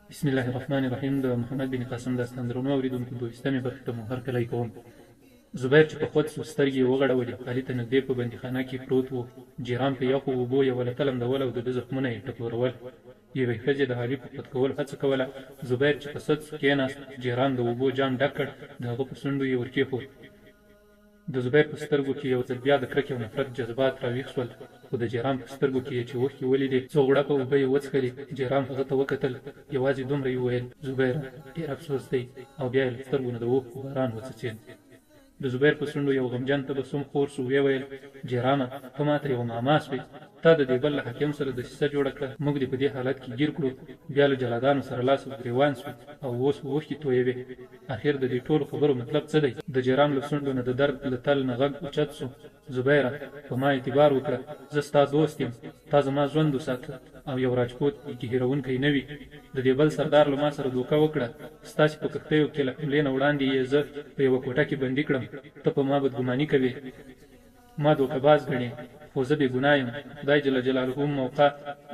بسم الله الرحمن الرحیم. د محمد بن قاسم داستان درنو اوریدونکو، 22مې برخې ته مو هرکلی کوم. زبیر چې په خود سو سترګې وغړولې، علي ته نږدې په بندیخانه کې پروت و. جیران په یخو اوبو یې وله تلمدول او د ده زخمونه یې ټکورول. یوې ښځې د علي په پټ کولو هڅه کوله. زبیر چې په سد سو کېناست، جیران د اوبو جام ډک کړ، د هغه په شونډو یې ورکېښود. د زبیر په سترګو کې یو ځل بیا د کرکې او نفرت جذبات راویښ شول، خو د جیران په سترګو کې چې اوښکې ولیدې، څو غړپه اوبه یې وڅښلې. جیران هغه ته وکتل، یوازې دومره یې وویل: زبیره، ډېر افسوس دی. او بیا یې له سترګو نه د اوښکو باران وڅڅېد. د زبیر په شونډو یو غمجن تبسم خور شو. ویې ویل: جیرانه، ته ماته یوه معما شوې. تا د دې بل له حاکم سره دسیسه جوړه کړه، موږ دې په دې حالت کې ګیر کړو، بیا له جلادانو سره لاس او ګرېوان شو او اوس اوښکې تویوې. اخر د دې ټولو خبرو مطلب څه دی؟ د جیران له شونډو نه د درد له تل نه غږ اوچت شو: زبیره، په ما اعتبار وکړه، زه ستا دوست یم، تا زما ژوند وساته او یو راجپوت کې هېروونکی نه وي. د دې بل سردار له ما سره دوکه وکړه. ستاسې په کښتیو کې له حملې نه وړاندې یې زه په یوه کوټه کې بندي کړم. ته په ما بدګماني کوې، ما دوکهباز ګڼې، خو زه بې ګناه یم. خدای جل جلاله موقع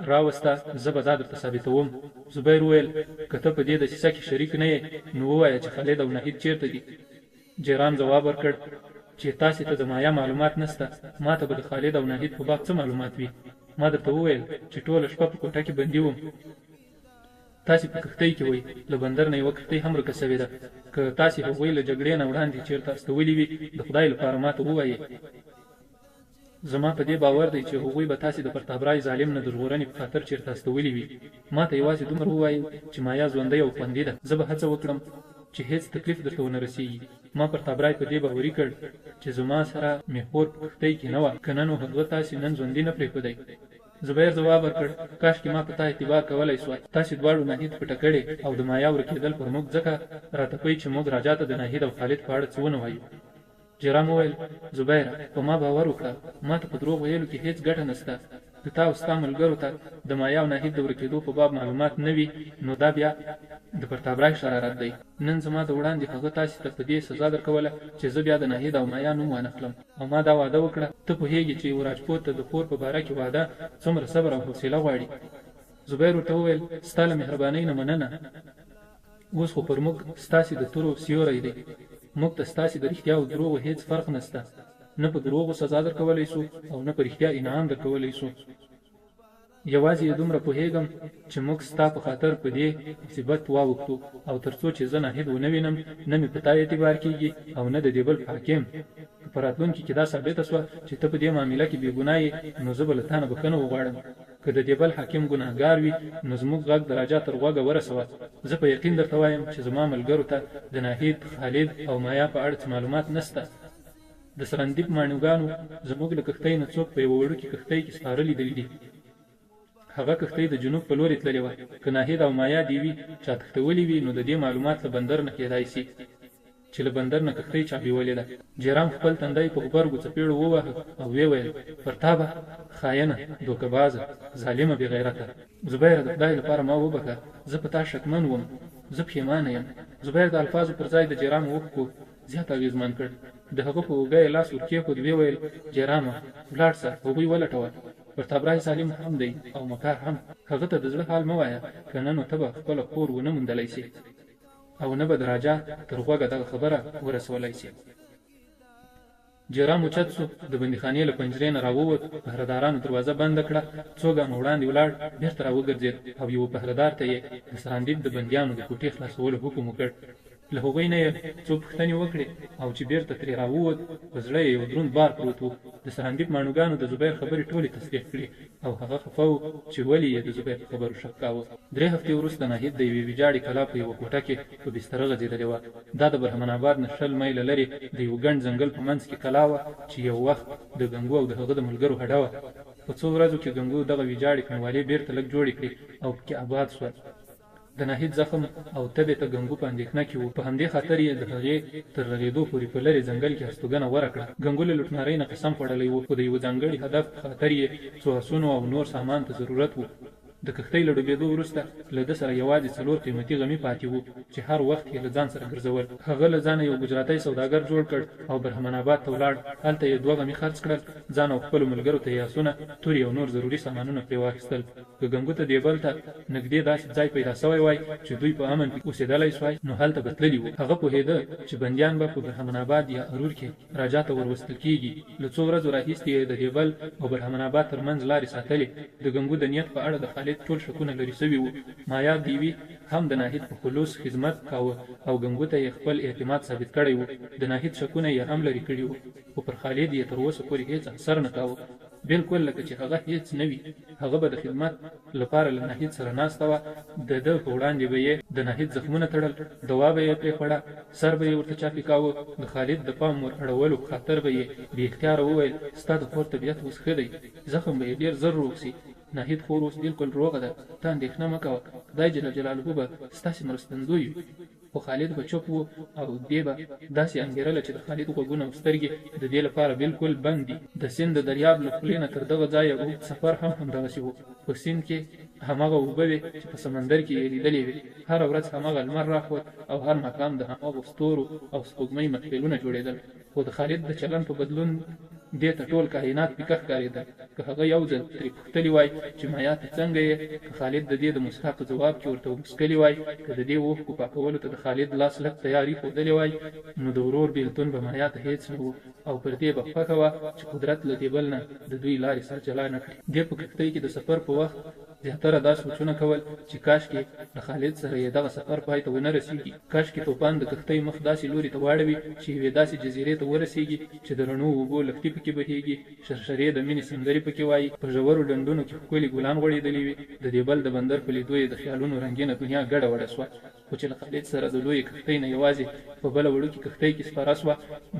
راوسته، زه به دا درته ثابتوم. زبیر وویل: که ته په دې دسیسه کې شریک نه یې، نو ووایه چې خالد او ناهید چېرته دي. جیران ځواب ورکړ چې تاسې ته د مایا معلومات نشته، ما ته به د خالد او ناهید په باب څه معلومات وي؟ ما درته وویل چې ټوله شپه په کوټه کې بندي وم. تاسې په کښتۍ کې وئ، له بندر نه یوه کښتۍ هم ورکه سوې ده. که تاسې هغوی له جګړې نه وړاندې چېرته استولي وي، د خدای لپاره ما ته ووایئ. زما په دې باور دی چې هغوی به تاسې د پرتابرای ظالم نه د ژغورنې په خاطر چېرته استولي وي. ما ته یوازې دومره ووایئ چې مایا ژوندۍ او خوندي ده. زه به هڅه وکړم چې هیڅ تکلیف درته ونه رسېږي. ما پرتابرای په دې باوري کړ چې زما سره میخور په کښتۍ کې نه وه، که نه نو هغه تاسې نن ژوندي نه پرېښودی. زبیر ځواب ورکړ: کاشکې ما په تا اعتبار کولی سوای. تاسې دواړو ناهید پټه کړې او د مایا ورکېدل پر موږ ځکه راتپئ چې موږ راجا ته د ناهید او خالد په اړه څه ونه وایو. جیران وویل: زبیره، په ما باور وکړه، ما ته په دروغ ویلو کې هیڅ ګټه نشته. که تا او ستا ملګرو ته د مایا او ناهید د ورکېدو په باب معلومات نه وي، نو دا بیا د پرتابرای شرارت دی. نن زما د وړاندې هغه تاسې ته په دې سزا درکوله چې زه بیا د ناهید او مایا نوم وانخلم. او ما دا وعده وکړه. ته پوهېږې چې یو راجپوت ته د خور په باره کې وعده څومره صبر او حوصله غواړي. زبیر ورته وویل: ستا له مهربانۍ نه مننه، اوس خو پر موږ ستاسې د تورو سیوری دی. موږ ته ستاسې د رښتیا او دروغو هیڅ فرق نشته. نه په دروغو سزا درکولی سو او نه په رښتیا انعام درکولی سو. یوازې یې دومره پوهېږم چې موږ ستا په خاطر په دې مصیبت واوښتو، او تر څو چې زه ناهید ونه وینم، نه مې په تا اعتبار کېږي او نه د دې بل حاکم. که په راتلونکي کې دا ثابته سوه چې ته په دې معامله کې بې ګناه یې، نو زه به له تا نه بښنه وغواړم. که د دې بل حاکم ګناهګار وي، نو زموږ غږ د راجا تر غوږه ورسوه. زه په یقین درته وایم چې زما ملګرو ته د ناهید، خالد او مایا په اړه معلومات نشته. د سرندیب ماڼوګانو زموږ له کښتۍ نه څوک په یوه وړوکې کښتۍ کې سپاره لیدلي دي. هغه کښتۍ د جنوب په لورې تللې وه. که ناهید او مایا دې وي چا تښتولي وي، نو د دې معلومات له بندر نه کېدای سي چې له بندر نه کښتۍ چا بیولې ده. جیران خپل تندی په غبرګو څپېړو وواهه او ویې ویل: پرتابه، خاینه، دوکهبازه، ظالمه، بې غیرته. زبیره، د خدای لپاره ما وبښه، زه په تا شکمن وم، زه پښېمانه یم. زبیر د الفاظو پر ځای د جیران اوښکو زیات اغېزمن کړ. د هغه په اوږه یې لاس ورکېښود. ویې ویل: جیرانه، ولاړ سه، هغوی ولټوه. پرتابرای ظالم هم دی او مکار هم. هغه ته د زړه حال مه وایه، که نه نو ته به خپله خور ونه موندلی سي او نه به د راجا تر غوږه دغه خبره ورسولی سي. جیران اوچت سو، د بندیخانې له پنجرې نه راووت، پهردارانو دروازه بنده کړه، څو ګامه وړاندې ولاړ، بېرته راوګرځېد او یوه پهردار ته یې د سرندیب د بندیانو د کوټې خلاصولو حکم وکړ. له هغوی نه یې څو پوښتنې وکړې، او چې بېرته ترې راووت، په زړه یې یو دروند بار پروت و. د سرندیب ماڼوګانو د زبیر خبرې ټولې تصدیق کړې او هغه خفه و چې ولې یې د زبیر په خبرو شک کاوه. 3 هفتې وروسته ناهید د یوې ویجاړې کلا په یوه کوټه کې په بستره غځېدلې وه. دا د برهمن آباد نه 20 میله لرې د یو ګڼ ځنګل په منځ کې کلا وه چې یو وخت د ګنګو او د هغه د ملګرو هډه وه. په څو ورځو کې ګنګو دغه ویجاړې کنډوالې بېرته لږ جوړې کړې او پکې آباد شوه. د ناهید زخم او تبې ته ګنګو په اندېښنه کې و. په همدې خاطر یې د هغې تر رغېدو پورې په لرې ځنګل کې هستوګنه غوره کړه. ګنګو له لوټمارۍ نه قسم خوړلی و، خو د یوه ځانګړي هدف په خاطر یې څو اسونو او نور سامان ته ضرورت و. د کښتۍ له ډوبېدو وروسته له ده سره یوازې 4 قیمتي غمي پاتې وو چې هر وخت یې له ځان سره ګرځول. هغه له ځانه یو ګجراتي سوداګر جوړ کړ او برهمن آباد ته ولاړ. هلته یې 2 غمي خرڅ کړل. ځان او خپلو ملګرو ته یې اسونه، تورې او نور ضروري سامانونه پرې واخیستل. که ګنګوته دیبل ته نږدې داسې ځای پیدا سوی وای چې دوی په امن اوسېدلی سوای نو هلته به تللي وو. هغه پوهېده چې بندیان به په برهمن آباد یا ارور کې راجا ته وروستل کېږي. له څو ورځو راهیسې یې د دیبل او برهمن آباد ترمنځ لارې ساتلې. د ګنګو د نیت په اړه د خالد ټول شکونه لرې سوي وو. مایا دیوي هم د ناهید په خلوص خدمت کاوه او ګنګو ته یې خپل اعتماد ثابت کړی وو. د ناهید شکونه یې هم لرې کړي وو، خو پر خالد یې تر اوسه پورې هېڅ اثر نه کاوه، بالکل لکه چې هغه هېڅ نه وي. هغه به د خدمت لپاره له ناهید سره ناسته وه. د ده په وړاندې به یې د ناهید زخمونه تړل، دوا به یې پرېخوړه، سر به یې ورته چاپې کاوه. د خالد د پام ور اړولو په خاطر به یې بې اختیاره وویل ستا د خور طبیعت اوس ښه دی، زخم به یې ډېر زر روغ سي. ناهید خور اوس بالکل روغه ده، ته اندېښنه مه کوه، خدای جل جلاله به ستاسې مرستندوی وي. خو خالد به چوپ و او دې به داسې انګېرله چې د خالد غوږونه او سترګې د دې لپاره بالکل بند دي. د سیند د دریاب له خولې نه تر دغه ځایه اوږد سفر هم همدغسې و. په سیند کې هماغه اوبه وې چې په سمندر کې یې لیدلې وې. هره ورځ هماغه لمر راخوت او هر ماښام د هماغو ستورو او سپوږمۍ محفلونه جوړېدل. خو د خالد د چلن په بدلون دې ته ټول کائنات پیکه ښکارېده. که هغه یو ځل ترې پوښتلي وای چې مایا ته څنګه یې، که خالد د دې د موسکا په ځواب کې ورته وموسکلي وای، که د دې اوښکو پاکولو ته د خالد لاس لږ تیاري ښودلې وای، نو د ورور بېلتون به مایا ته هېڅ نه و او پر دې به خوښه وه چې قدرت له دې بل نه د دوی لارې سره جلا نه کړي. دې په کښتۍ کې د سفر په وخت زیاتره دا سوچونه کول چې کاشکې د خالد سره یې دغه سفر پای ته ونه رسېږي. کاشکې توپان د کښتۍ مخ داسې لوري ته واړوي چې یوې داسې جزیرې ته ورسېږي چې د رڼو اوبو لښتي پکې بهېږي، شرشرې د مینې سندرې پکې وایي، په ژورو ډنډونو کې ښکلي ګلان غوړېدلي وي. د دیبل د بندر په لیدو یې د خیالونو رنګینه دنیا ګډه وډه سوه. خو چې له خالد سره د لویې کښتۍ نه یوازې په بله وړوکې کښتۍ کې سپاره سوه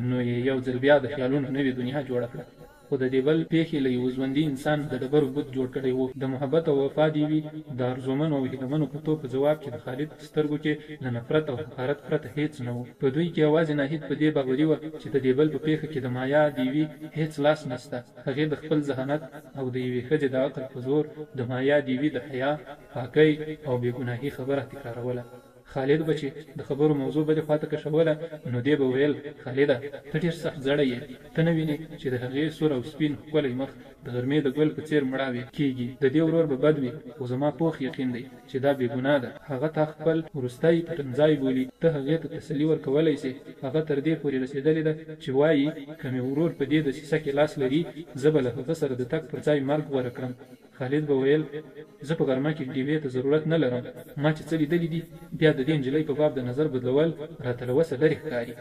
نو یې یو ځل بیا د خیالونو نوې دنیا جوړه کړه. خو د دیبل پیښې له یو ژوندي انسان د ډبرو بت جوړ کړی و. د محبت او وفا دیوي د ارزومنو او هیلهمنو کتو په ځواب کې د خالد په سترګو کې له نفرت او حقارت پرته هېڅ نه و. په دوی کې یوازې ناهید په دې باوري وه چې د دیبل په پیښه کې د مایا دیوي هېڅ لاس نسته. هغې د خپل ذهانت او د یوې ښځې د عقل په زور د مایا دیوي د حیا، پاکۍ او بېګناهۍ خبره تکراروله. خالد به چې د خبرو موضوع بلې خواته کشوله نو دی به ویل خالده ته ډېر سخت زړی یې، ته نه وینې چې د هغې سور او سپین ښکلی مخ د غرمې د ګل په څېر مړاوې کېږي. د دې ورور به بد وي خو زما پوخ یقین دی چې دا بې ګناه ده. هغه تا خپل وروستی پټنځای بولي، ته هغې ته تسلي ورکولی سې. هغه تر دې پورې رسېدلې ده چې وایي که مې ورور په دې دسیسه کې لاس لري زه به له هغه سره د تګ پر ځای مرګ غوره کړم. خالد به ویل زه په غرمه کې ډیوې ته ضرورت نه لرم، ما چې څه لیدلي دي بیا د دې نجلۍ په باب د نظر بدلول راته له وسه لرې ښکاري.